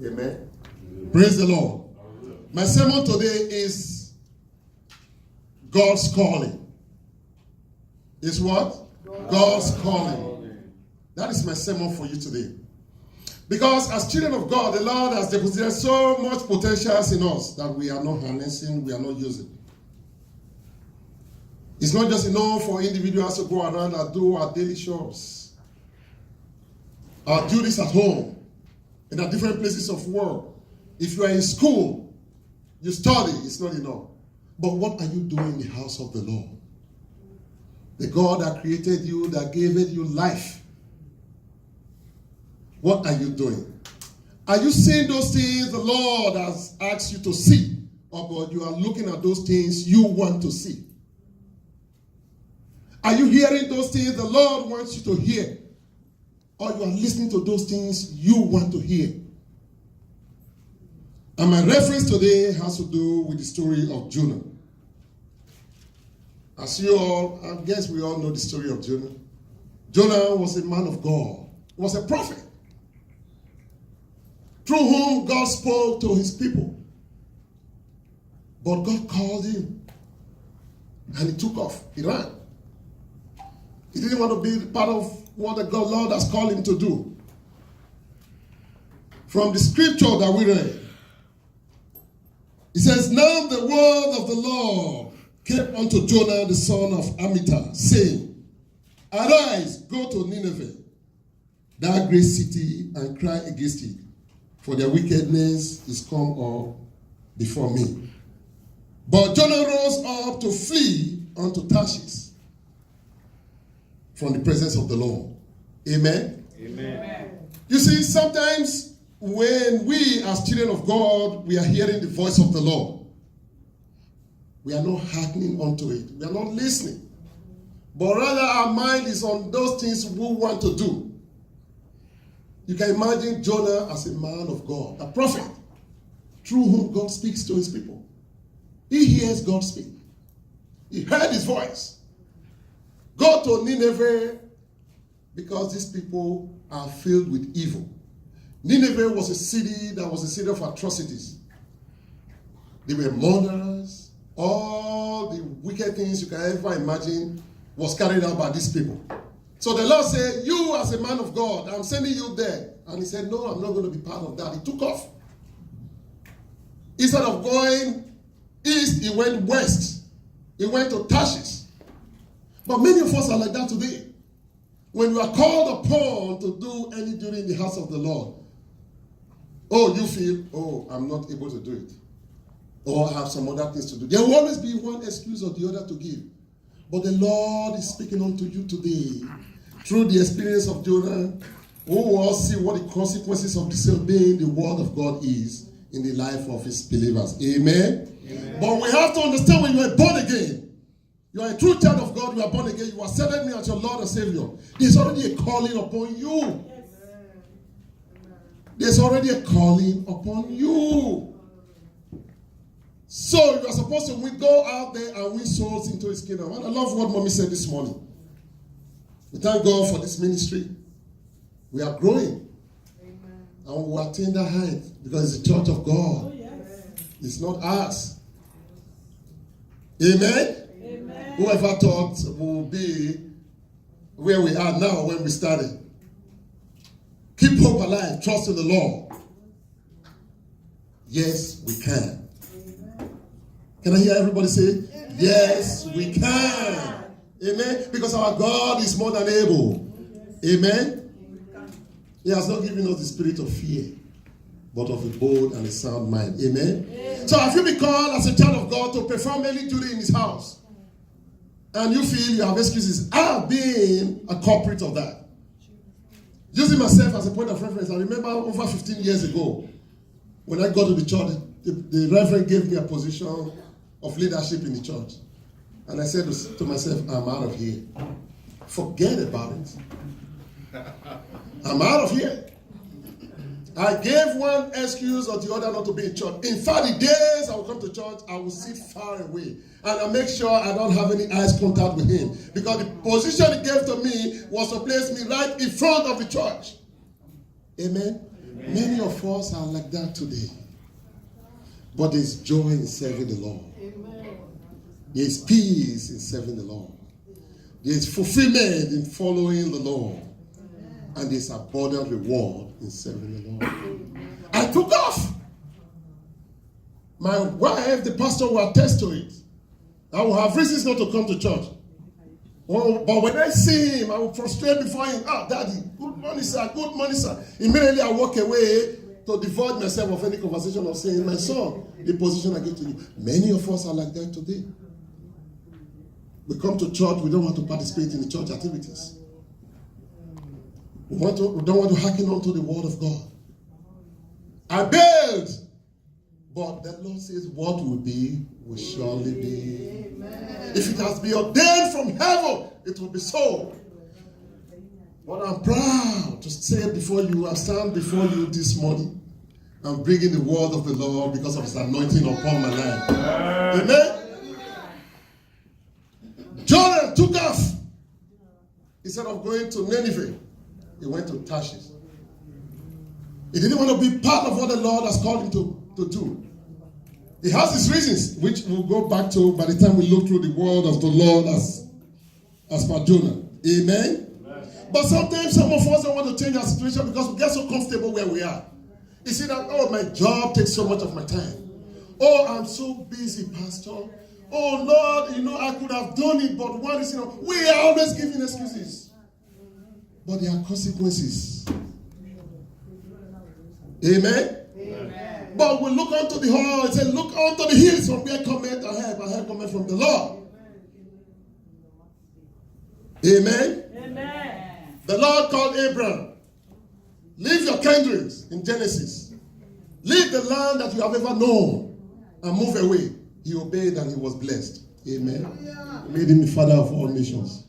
Amen. Praise the Lord. My sermon today is God's calling. Is what? God's calling. That is my sermon for you today. Because as children of God, the Lord has deposited so much potential in us that we are not harnessing, we are not using. It's not just enough for individuals to go around and do our daily chores. Or do this at home, in our different places of work. If you are in school, you study, it's not enough. But what are you doing in the house of the Lord? The God that created you, that gave you life. What are you doing? Are you seeing those things the Lord has asked you to see? Or but you are looking at those things you want to see? Are you hearing those things the Lord wants you to hear? Or you are listening to those things you want to hear? And my reference today has to do with the story of Jonah. As you all, I guess we all know the story of Jonah. Jonah was a man of God. He was a prophet, through whom God spoke to his people. But God called him, and he took off. He ran. He didn't want to be part of what the Lord has called him to do. From the scripture that we read, it says, "Now the word of the Lord came unto Jonah the son of Amittai, saying, Arise, go to Nineveh, that great city, and cry against it, for their wickedness is come up before me." But Jonah rose up to flee unto Tarshish from the presence of the Lord. Amen? Amen. You see, sometimes when we as children of God, we are hearing the voice of the Lord, we are not hearkening unto it. We are not listening. But rather our mind is on those things we want to do. You can imagine Jonah as a man of God, a prophet, through whom God speaks to his people. He hears God speak. He heard his voice. Go to Nineveh because these people are filled with evil. Nineveh was a city that was a city of atrocities. They were murderers. All the wicked things you can ever imagine was carried out by these people. So the Lord said, you as a man of God, I'm sending you there. And he said, no, I'm not going to be part of that. He took off. Instead of going east, he went west. He went to Tarshish. But many of us are like that today. When we are called upon to do any duty in the house of the Lord, oh, you feel, oh, I'm not able to do it. Or I have some other things to do. There will always be one excuse or the other to give. But the Lord is speaking unto you today through the experience of Jonah. We will all see what the consequences of disobeying the word of God is in the life of his believers. Amen? Amen. But we have to understand when you are born again, you are a true child of God, you are born again, you accepted me as your Lord and Savior. There's already a calling upon you. There's already a calling upon you. So you are supposed to go out there and win souls into his kingdom. And I love what Mommy said this morning. We thank God for this ministry. We are growing. Amen. And we attain that height because it's the church of God. Oh, yes. It's not us. Amen? Amen. Whoever thought we'll be where we are now when we started. Keep hope alive. Trust in the Lord. Yes, we can. Amen. Can I hear everybody say, yes, we can. Amen. Because our God is more than able. Amen. He has not given us the spirit of fear, but of a bold and a sound mind. Amen. Amen. So if you be called as a child of God to perform any duty in his house, and you feel you have excuses, I have been a culprit of that. Using myself as a point of reference, I remember over 15 years ago, when I got to the church, the reverend gave me a position of leadership in the church. And I said to myself, I'm out of here. Forget about it. I'm out of here. I gave one excuse or the other not to be in church. In fact, the days I will come to church, I will sit far away. And I make sure I don't have any eyes contact with him. Because the position he gave to me was to place me right in front of the church. Amen? Many of us are like that today. But there's joy in serving the Lord. There's peace in serving the Lord. There's fulfillment in following the Lord. And there's abundant reward in serving the Lord. I took off. My wife, the pastor, will attest to it. I will have reasons not to come to church. Oh, but when I see him, I will prostrate before him. Daddy, good morning, sir. Good morning, sir. Immediately I walk away to devoid myself of any conversation of saying, my son, the position I give to you. Many of us are like that today. We come to church, we don't want to participate in the church activities. We don't want to hearken unto the word of God. I bailed, but the Lord says, what will be will surely be. Amen. If it has been ordained from heaven, it will be so. But I'm proud to stand before you and stand before you this morning and bringing the word of the Lord because of his anointing upon my life. Amen. Jonah took off. Instead of going to Nineveh, he went to Tarshish. He didn't want to be part of what the Lord has called him to do. He has his reasons, which we'll go back to by the time we look through the word of the Lord as per Jonah. Amen? But sometimes some of us don't want to change our situation because we get so comfortable where we are. You see that, oh, my job takes so much of my time. Oh, I'm so busy, Pastor. Oh, Lord, I could have done it, but one is, we are always giving excuses. But there are consequences. Amen? Amen. But we look unto the hall and say, look unto the hills from where cometh our help. Our help cometh from the Lord. Amen? Amen. The Lord called Abraham. Leave your kindreds in Genesis. Leave the land that you have ever known and move away. He obeyed and he was blessed. Amen. He made him the father of all nations.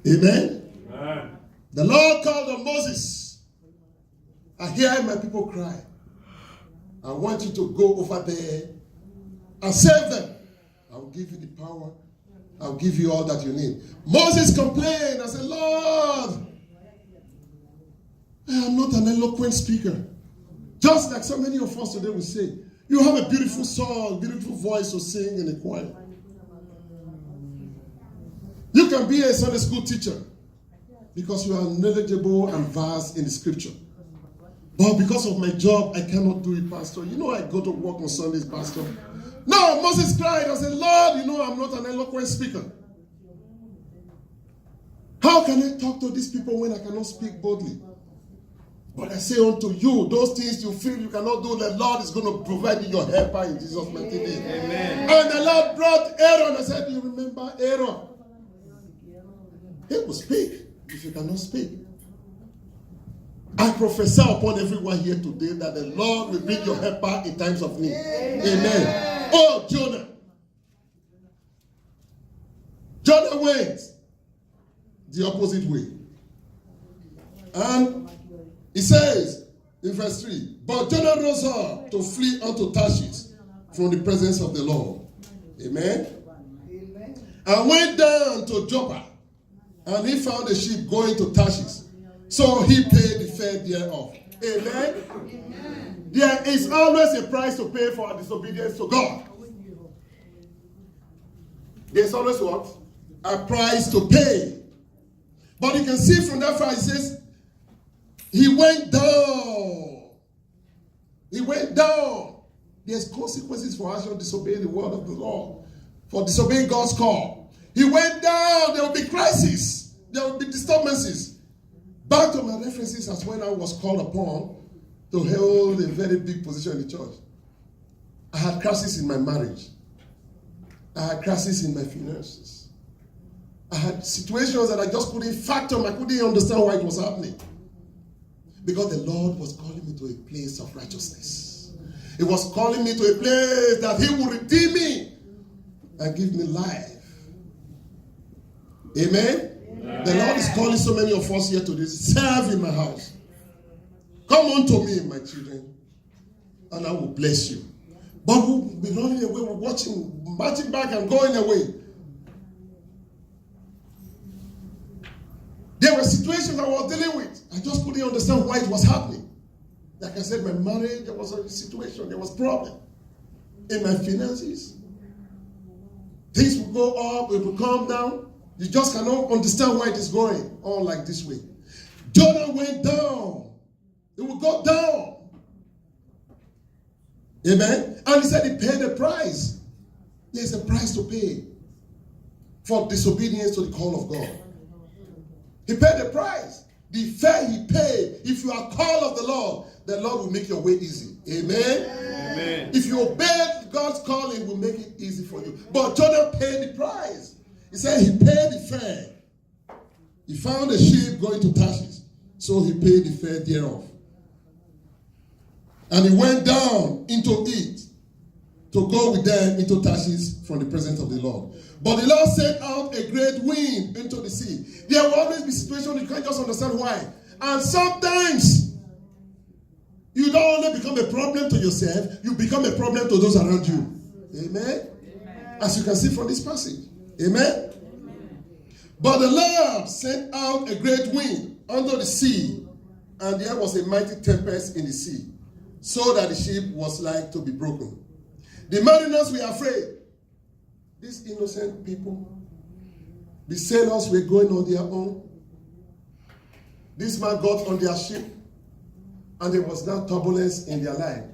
Amen. Amen. The Lord called on Moses. I hear my people cry. I want you to go over there and save them. I will give you the power. I will give you all that you need. Moses complained. I said, Lord, I am not an eloquent speaker. Just like so many of us today will say, you have a beautiful song, beautiful voice to sing in a choir. You can be a Sunday school teacher because you are knowledgeable and vast in the scripture. But because of my job, I cannot do it, Pastor. I go to work on Sundays, Pastor. No, Moses cried. I said, Lord, I'm not an eloquent speaker. How can I talk to these people when I cannot speak boldly? But I say unto you, those things you feel you cannot do, the Lord is going to provide you your helper in Jesus' mighty name. Amen. And the Lord brought Aaron. I said, do you remember Aaron? He will speak if you cannot speak. I prophesy upon everyone here today that the Lord will bring your helper in times of need. Amen. Oh, Jonah. Jonah went the opposite way. And he says in verse 3, but Jonah rose up to flee unto Tarshish from the presence of the Lord. Amen. And went down to Joppa, and he found a ship going to Tarshish. So he paid the fare thereof. Amen. Amen. There is always a price to pay for our disobedience to God. There's always what? A price to pay. But you can see from that verse, it says, he went down. He went down. There's consequences for us disobeying the word of the Lord, for disobeying God's call. He went down. There will be crises. There will be disturbances. Back to my references as when I was called upon to hold a very big position in the church. I had crises in my marriage. I had crises in my finances. I had situations that I just couldn't fathom. I couldn't understand why it was happening. Because the Lord was calling me to a place of righteousness. He was calling me to a place that he would redeem me and give me life. Amen? Amen. The Lord is calling so many of us here today. Serve in my house. Come unto me, my children, and I will bless you. But we'll be running away, we're watching, marching back and going away. There were situations I was dealing with. I just couldn't understand why it was happening. Like I said, my marriage, there was a situation, there was problem. In my finances, things will go up, it will come down. You just cannot understand why it is going on like this way. Jonah went down. It will go down. Amen. And he said he paid the price. There's a price to pay for disobedience to the call of God. He paid the price. The fare he paid. If you are called of the Lord will make your way easy. Amen. Amen. If you obey God's calling, will make it easy for you. But Jonah paid the price. He said he paid the fare. He found a ship going to Tarshish, so he paid the fare thereof. And he went down into it to go with them into Tarshish from the presence of the Lord. But the Lord sent out a great wind into the sea. There will always be situations you can't just understand why. And sometimes you don't only become a problem to yourself, you become a problem to those around you. Amen? Amen. As you can see from this passage. Amen? Amen. But the Lord sent out a great wind under the sea, and there was a mighty tempest in the sea, so that the ship was like to be broken. The mariners were afraid. These innocent people, the sailors were going on their own. This man got on their ship, and there was now turbulence in their life.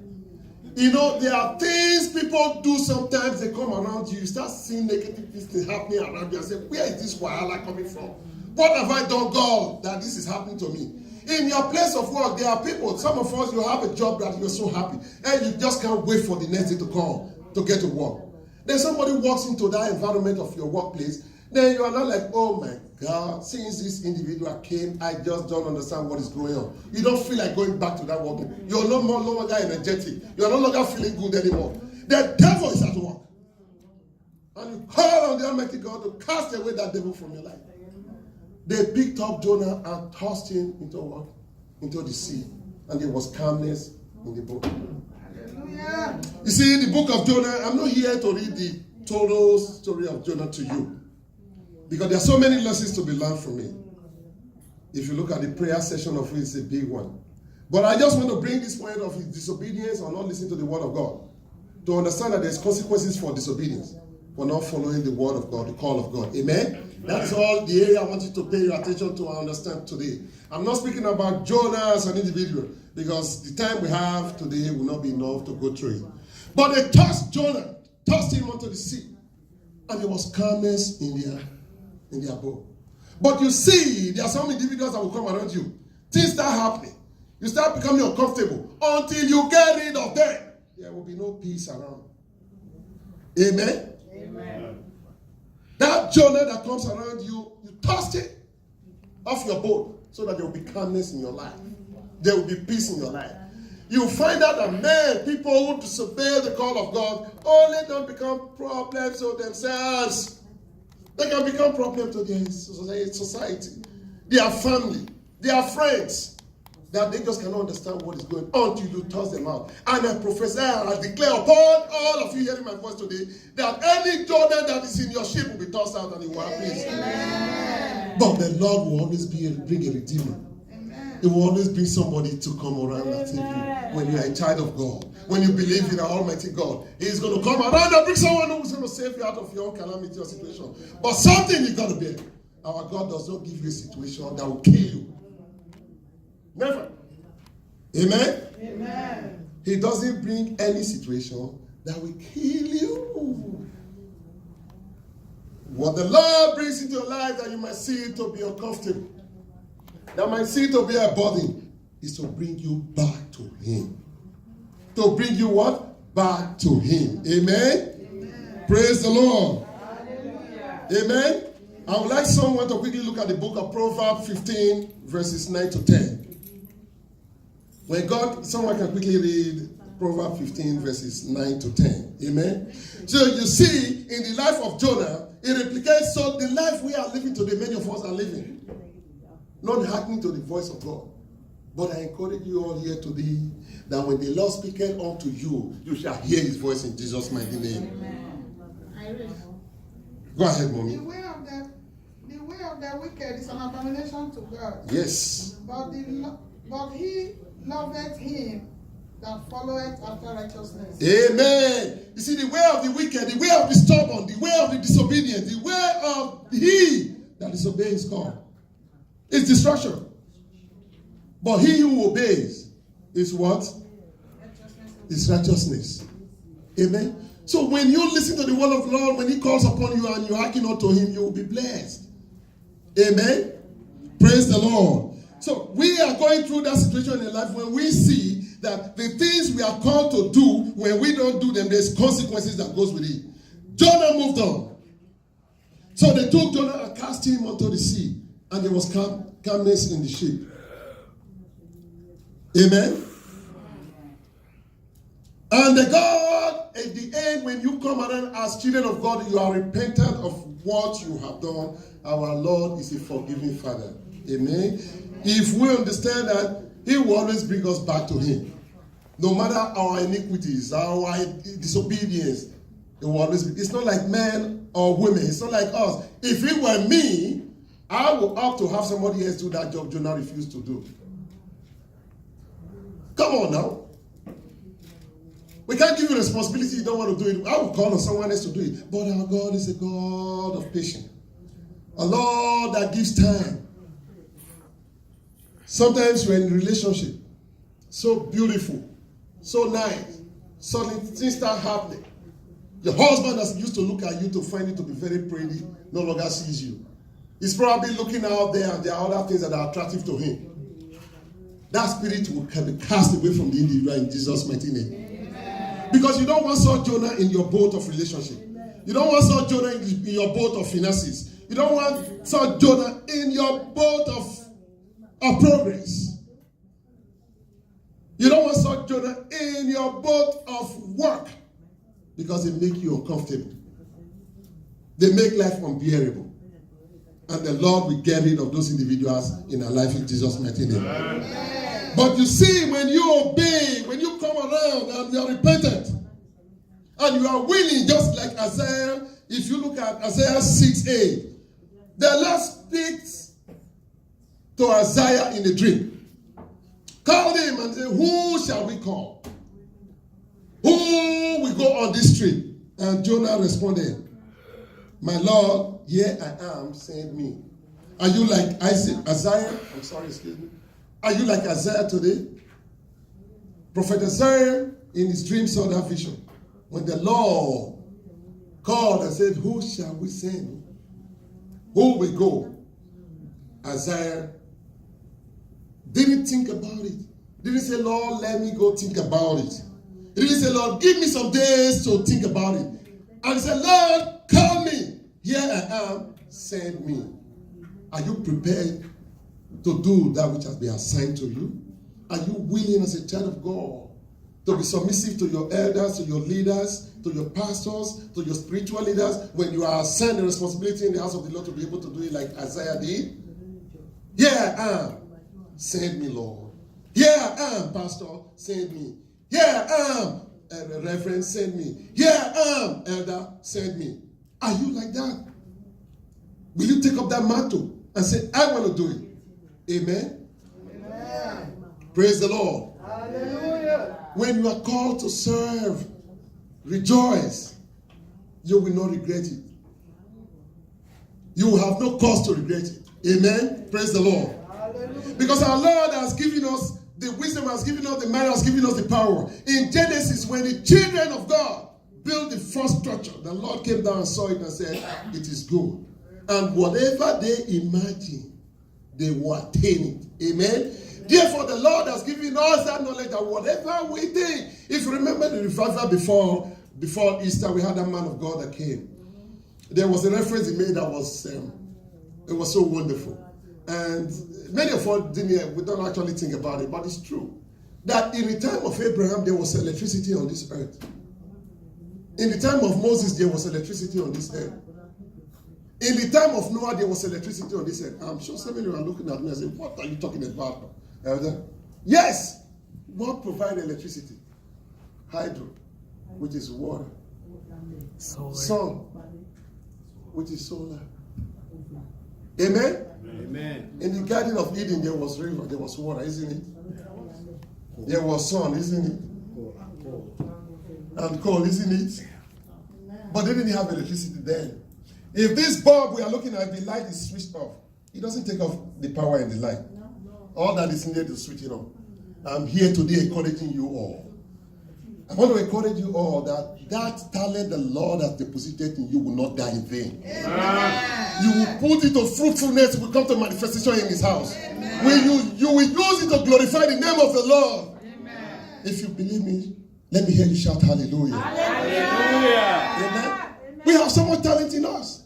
You know, there are things people do sometimes. They come around you, you start seeing negative things happening around you and say, where is this wahala coming from? What have I done, God, that this is happening to me? In your place of work, there are people, some of us, you have a job that you're so happy, and you just can't wait for the next day to come to get to work. Then somebody walks into that environment of your workplace, then you are not like, oh my God, since this individual came, I just don't understand what is going on. You don't feel like going back to that work. You're no longer energetic. You're no longer feeling good anymore. The devil is at work. And you call on the Almighty God to cast away that devil from your life. They picked up Jonah and tossed him into what? Into the sea. And there was calmness in the boat. Hallelujah. You see, the book of Jonah, I'm not here to read the total story of Jonah to you, because there are so many lessons to be learned from it. If you look at the prayer session of it, it's a big one. But I just want to bring this point of his disobedience or not listening to the word of God, to understand that there's consequences for disobedience, for not following the word of God, the call of God. Amen? That's all the area I want you to pay your attention to and understand today. I'm not speaking about Jonah as an individual, because the time we have today will not be enough to go through it. But they tossed Jonah, tossed him onto the sea, and there was calmness in their boat. But you see, there are some individuals that will come around you. Things start happening. You start becoming uncomfortable. Until you get rid of them, there will be no peace around. Amen? Amen. That Jonah that comes around you, you toss it off your boat so that there will be calmness in your life. There will be peace in your life. You find out that men, people who disobey the call of God, only don't become problems to themselves. They can become problems to their society, their family, their friends, that they just cannot understand what is going on until you toss them out. And I prophesy, I declare upon all of you hearing my voice today, that any Jordan that is in your ship will be tossed out and it will have peace. But the Lord will always bring a redeemer. It will always bring somebody to come around and save you when you are a child of God. When you believe in the Almighty God, He is going to come around and bring someone who is going to save you out of your own calamity or situation. But something you got to bear. Our God does not give you a situation that will kill you. Never. Amen? Amen. He doesn't bring any situation that will kill you. What the Lord brings into your life that you might see it to be uncomfortable, that might see it to be a burden, is to bring you back to Him. To bring you what? Back to Him. Amen? Amen. Praise the Lord. Hallelujah. Amen? I would like someone to quickly look at the book of Proverbs 15, verses 9 to 10. Someone can quickly read Proverbs 15, verses 9 to 10. Amen? So you see, in the life of Jonah, it replicates so the life we are living today, many of us are living. Not hearkening to the voice of God. But I encourage you all here today that when the Lord speaketh unto you, you shall hear His voice in Jesus' mighty name. Amen. Go ahead, Mommy. The way of of the wicked is an abomination to God. Yes. But he loveth him that followeth after righteousness. Amen. You see, the way of the wicked, the way of the stubborn, the way of the disobedient, the way of he that disobeys God is destruction. But he who obeys is what? Is righteousness. Amen. So when you listen to the word of the Lord, when he calls upon you and you hearken unto him, you will be blessed. Amen. Praise the Lord. So we are going through that situation in life when we see that the things we are called to do, when we don't do them, there's consequences that goes with it. Jonah moved on. So they took Jonah and cast him onto the sea, and there was calmness in the ship. Amen. And the God, at the end, when you come around as children of God, you are repentant of what you have done. Our Lord is a forgiving Father. Amen. If we understand that, he will always bring us back to him. No matter our iniquities, our disobedience, it will always be. It's not like men or women. It's not like us. If it were me, I would have to have somebody else do that job Jonah refused to do. Come on now. We can't give you responsibility you don't want to do it. I will call on someone else to do it. But our God is a God of patience. A Lord that gives time. Sometimes you're in a relationship, so beautiful, so nice, suddenly things start happening. Your husband that used to look at you to find you to be very pretty no longer sees you. He's probably looking out there and there are other things that are attractive to him. That spirit will be cast away from the individual in Jesus' mighty name. Amen. Because you don't want such Jonah in your boat of relationship. You don't want such Jonah in your boat of finances. You don't want such Jonah in your boat of progress. You don't want such Jonah in your boat of work because they make you uncomfortable. They make life unbearable. And the Lord will get rid of those individuals in our life in Jesus' mighty name. Amen. But you see, when you obey, when you come around and you are repentant, and you are willing, just like Isaiah, if you look at Isaiah 6:8, the Lord speaks to Isaiah in a dream. Called him and said, who shall we call? Who will go on this trip? And Jonah responded, my Lord, here I am, send me. Are you like Isaiah? I'm sorry, excuse me. Are you like Isaiah today? Prophet Isaiah in his dream saw that vision. When the Lord called and said, who shall we send? Who will go? Isaiah didn't think about it. Didn't say, Lord, let me go think about it. He didn't say, Lord, give me some days to think about it. And he said, Lord, call me. Here I am, send me. Are you prepared to do that which has been assigned to you? Are you willing as a child of God to be submissive to your elders, to your leaders, to your pastors, to your spiritual leaders, when you are assigned a responsibility in the house of the Lord to be able to do it like Isaiah did? Here I am, send me, Lord. Here I am, Pastor, send me. Here I am, Reverend, send me. Here I am, Elder, send me. Are you like that? Will you take up that mantle and say, I want to do it? Amen? Amen. Praise the Lord. Hallelujah. When you are called to serve, rejoice. You will not regret it. You will have no cause to regret it. Amen? Praise the Lord. Hallelujah. Because our Lord has given us the wisdom, has given us the mind, has given us the power. In Genesis, when the children of God built the first structure, the Lord came down and saw it and said, it is good. And whatever they imagine, they will attain it. Amen? Therefore, the Lord has given us that knowledge that whatever we think, if you remember the revival before Easter, we had a man of God that came. There was a reference he made that was, it was so wonderful. And many of us we don't actually think about it, but it's true. That in the time of Abraham, there was electricity on this earth. In the time of Moses, there was electricity on this earth. In the time of Noah, there was electricity on this earth. I'm sure some of you are looking at me and saying, what are you talking about? Yes, what provides electricity? Hydro, which is water. Sun, which is solar. Amen? Amen. In the Garden of Eden, there was river, there was water, isn't it? There was sun, isn't it? And coal, isn't it? But they didn't have electricity then. If this bulb we are looking at, the light is switched off, it doesn't take off the power in the light. All that is needed to switch it on. I'm here today encouraging you all. I want to encourage you all that talent the Lord has deposited in you will not die in vain. Amen. You will put it to fruitfulness, it will come to manifestation in His house. You will use it to glorify the name of the Lord. Amen. If you believe me, let me hear you shout hallelujah. Hallelujah. Amen. We have so much talent in us.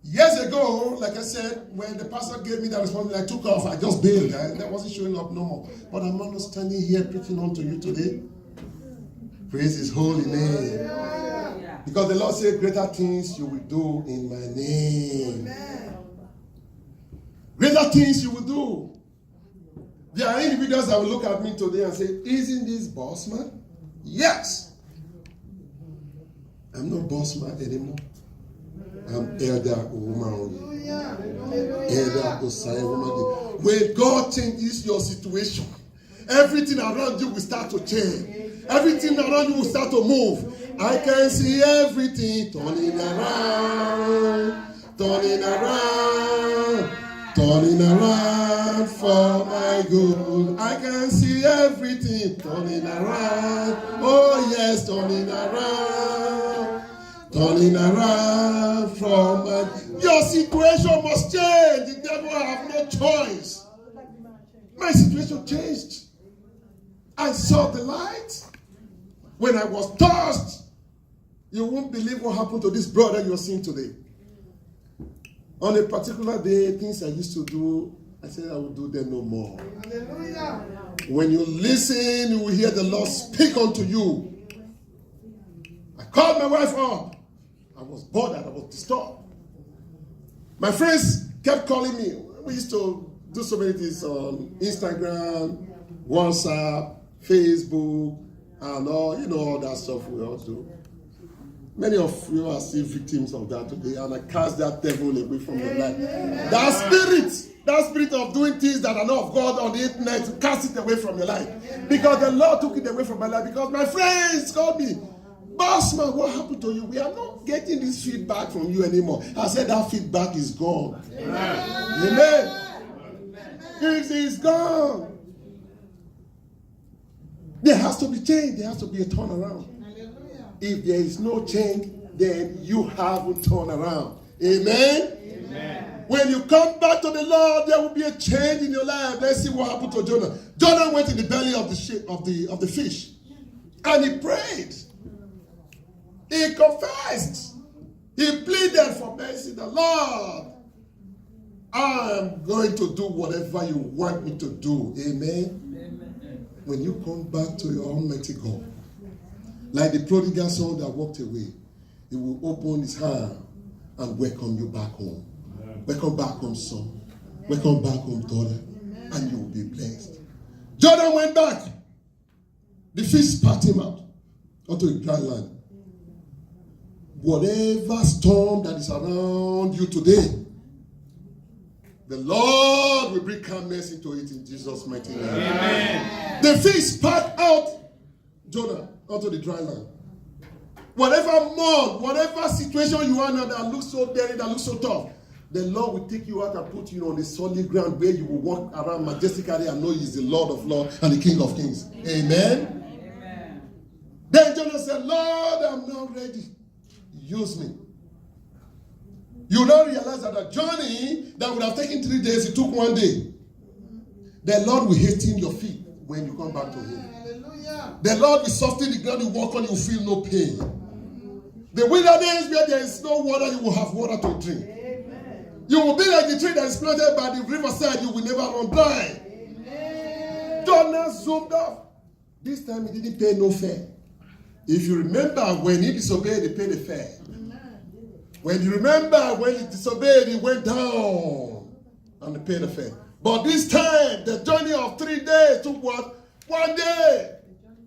Years ago, like I said, when the pastor gave me that responsibility, I took off. I just bailed. I wasn't showing up no more. But I'm not standing here preaching unto you today. Praise His holy name. Because the Lord said, greater things you will do in my name. Greater things you will do. There are individuals that will look at me today and say, isn't this boss man? Yes. I'm not boss man anymore. I'm Elder Oumaoni. Elder Osai Oumaoni. When God changes your situation, everything around you will start to change. Everything around you will start to move. I can see everything turning around, turning around, turning around for my good. I can see everything turning around. Oh yes, turning around for my. Your situation must change. The devil have no choice. My situation changed. I saw the light. When I was touched, you won't believe what happened to this brother you're seeing today. On a particular day, things I used to do, I said I would do them no more. Hallelujah. When you listen, you will hear the Lord speak unto you. I called my wife up. I was bothered, I was disturbed. My friends kept calling me. We used to do so many things on Instagram, WhatsApp, Facebook, and all that stuff we all do. Many of you are still victims of that today, and I cast that devil away from your life. That spirit of doing things that are not of God on the internet, cast it away from your life. Because the Lord took it away from my life. Because my friends called me, boss man, what happened to you? We are not getting this feedback from you anymore. I said that feedback is gone. Amen. It is gone. There has to be change. There has to be a turnaround. If there is no change, then you haven't turned around. Amen? Amen? When you come back to the Lord, there will be a change in your life. Let's see what happened to Jonah. Jonah went in the belly of the fish, and he prayed. He confessed. He pleaded for mercy. The Lord, I am going to do whatever you want me to do. Amen? When you come back to your Almighty God, like the prodigal son that walked away, He will open His hand and welcome you back home. Welcome back home, son. Welcome back home, daughter. And you will be blessed. Jonah went back. The fish spat him out onto a dry land. Whatever storm that is around you today, the Lord will bring calmness into it in Jesus' mighty name. Amen. The fish spat out Jonah onto the dry land. Whatever mud, whatever situation you are now that looks so dirty, that looks so tough, the Lord will take you out and put you on the solid ground where you will walk around majestically and know He is the Lord of Lords and the King of Kings. Amen. Amen. Then Jonah said, Lord, I'm now ready. Use me. You now realize that the journey that would have taken 3 days, it took 1 day. The Lord will hasten your feet when you come back to Him. Hallelujah. The Lord will soften the ground you walk on, you will feel no pain. The wilderness where there is no water, you will have water to drink. Amen. You will be like the tree that is planted by the riverside, you will never run dry. Amen. Jonah zoomed off. This time he didn't pay no fare. If you remember, when he disobeyed, he paid the fare. When you remember, when he disobeyed, he went down and he paid the fare. But this time, the journey of 3 days took what? 1 day.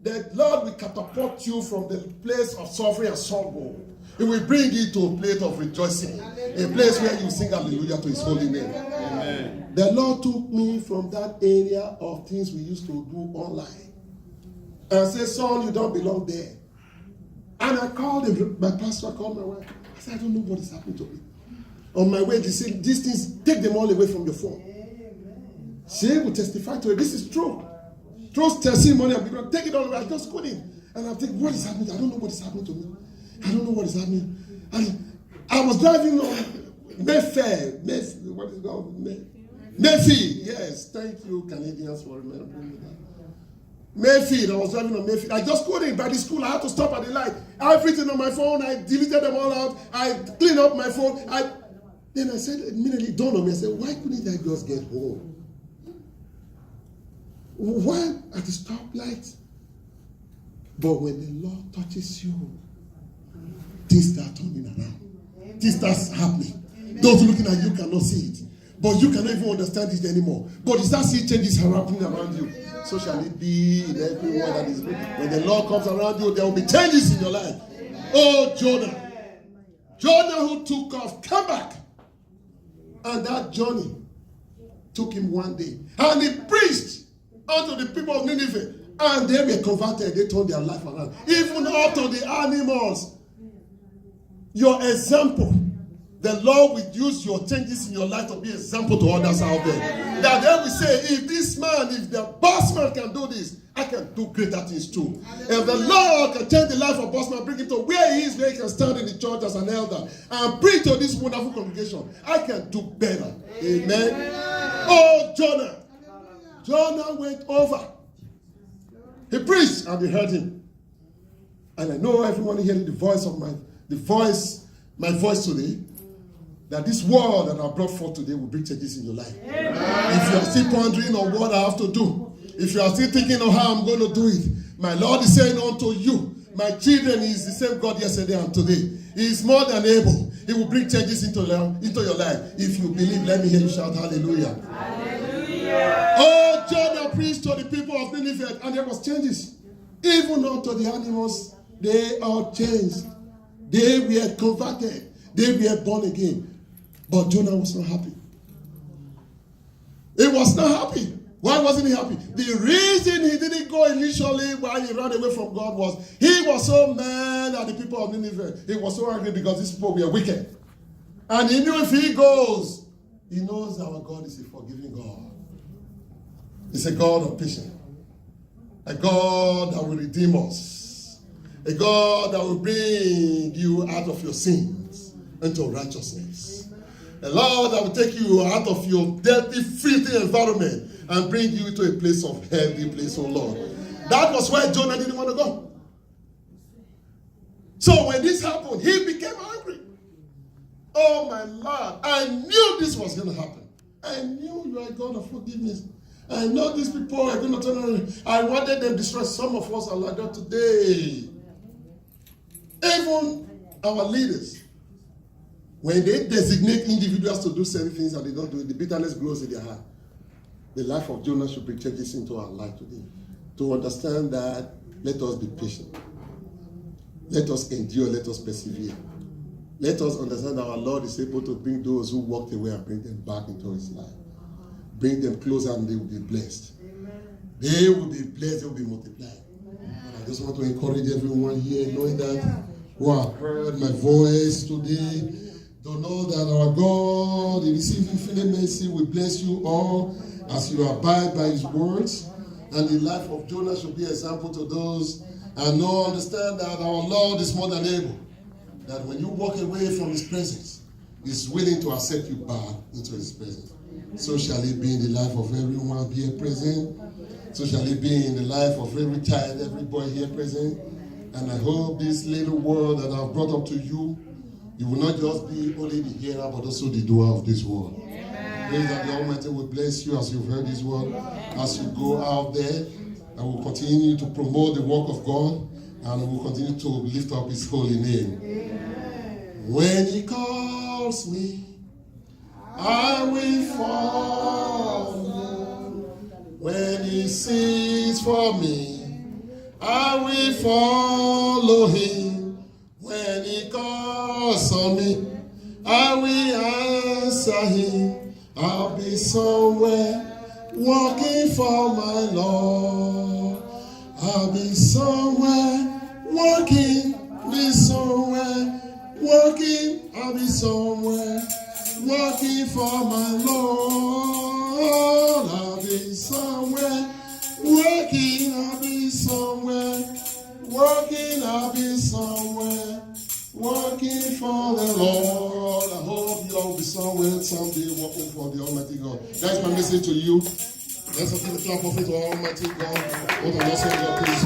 The Lord will catapult you from the place of suffering and sorrow He will bring you to a place of rejoicing. A place where you sing hallelujah to his holy name. Amen. The Lord took me from that area of things we used to do online and said, son, you don't belong there. And I called him, my pastor called my wife. I said, I don't know what is happening to me. On my way, they said, these things, take them all away from your phone. She will testify to it. This is true. Trust testimony. I'm going to take it all away. I just couldn't. And I'm thinking, what is happening? I don't know what is happening to me. I don't know what is happening. And I was driving on Mayfair. What is it called? Mayfield. Yes. Thank you, Canadians, for remembering that. Mayfield. I was driving on Mayfield. I just couldn't. By the school, I had to stop at the light. Everything on my phone, I deleted them all out. I cleaned up my phone. Then I said, immediately dawned on me, I said, why couldn't I just get home? Why at the stoplight? But when the Lord touches you, things start turning around. Things start happening. Those looking at you cannot see it. But you cannot even understand it anymore. But you start seeing changes happening around you. So shall it be in everyone that is. When the Lord comes around you, there will be changes in your life. Oh, Jonah. Jonah who took off, come back. And that journey took him one day. And he preached unto the people of Nineveh. And they were converted. They turned their life around. Even up to the animals. Your example. The Lord will use your changes in your life to be example to others out there. That they will say, if this man, if the boss man can do this, I can do greater things too. If the Lord can change the life of boss man, bring him to where he is, where he can stand in the church as an elder and preach to this wonderful congregation, I can do better. Amen. Oh, Jonah. Jonah went over. He preached and they heard him. And I know everyone hearing the voice of my voice today, that this word that I brought forth today will bring changes in your life. Amen. If you are still pondering on what I have to do, if you are still thinking of how I'm going to do it, my Lord is saying unto you, my children, He is the same God yesterday and today. He is more than able. He will bring changes into your life. If you believe, let me hear you shout hallelujah. Hallelujah. Oh, Jonah preached to the people of Nineveh and there was changes. Even unto the animals, they all changed. They were converted. They were born again. But Jonah was not happy. He was not happy. Why wasn't he happy? The reason he didn't go initially while he ran away from God was he was so mad at the people of Nineveh. He was so angry because these people were wicked. And he knew if he goes, he knows our God is a forgiving God. He's a God of patience. A God that will redeem us. A God that will bring you out of your sins into righteousness. A Lord that will take you out of your dirty, filthy environment and bring you to a place of healthy place, oh Lord. That was why Jonah didn't want to go. So when this happened, he became angry. Oh my Lord, I knew this was going to happen. I knew you are God of forgiveness. I know these people are going to turn around. I wanted them destroyed. Some of us are like that today. Even our leaders, when they designate individuals to do certain things and they don't do it, the bitterness grows in their heart. The life of Jonah should bring changes into our life today. To understand that, let us be patient. Let us endure, let us persevere. Let us understand that our Lord is able to bring those who walked away and bring them back into His life. Bring them closer and they will be blessed. Amen. They will be blessed, they will be multiplied. I just want to encourage everyone here, knowing that who have heard my voice today, to know that our God, in His infinite mercy, will bless you all as you abide by His words. And the life of Jonah should be an example to those and understand that our Lord is more than able. That when you walk away from His presence, He's willing to accept you back into His presence. So shall it be in the life of everyone here present. So shall it be in the life of every child, every boy here present. And I hope this little word that I've brought up to you, you will not just be only the hearer, but also the doer of this word. Pray that the Almighty will bless you as you've heard this word, as you go out there, and will continue to promote the work of God, and will continue to lift up His holy name. Amen. When He calls me, I will follow. When He sings for me, I will follow Him. When He calls hands on me. I will answer him. I'll be somewhere working for my Lord. I'll be somewhere working, be somewhere working. I'll be somewhere working for my Lord. I'll be somewhere working. I'll be somewhere working. I'll be somewhere working for the Lord. I hope you all will be somewhere someday working for the Almighty God. That's my message to you. Let's give a clap of it to Almighty God. What a blessing God is.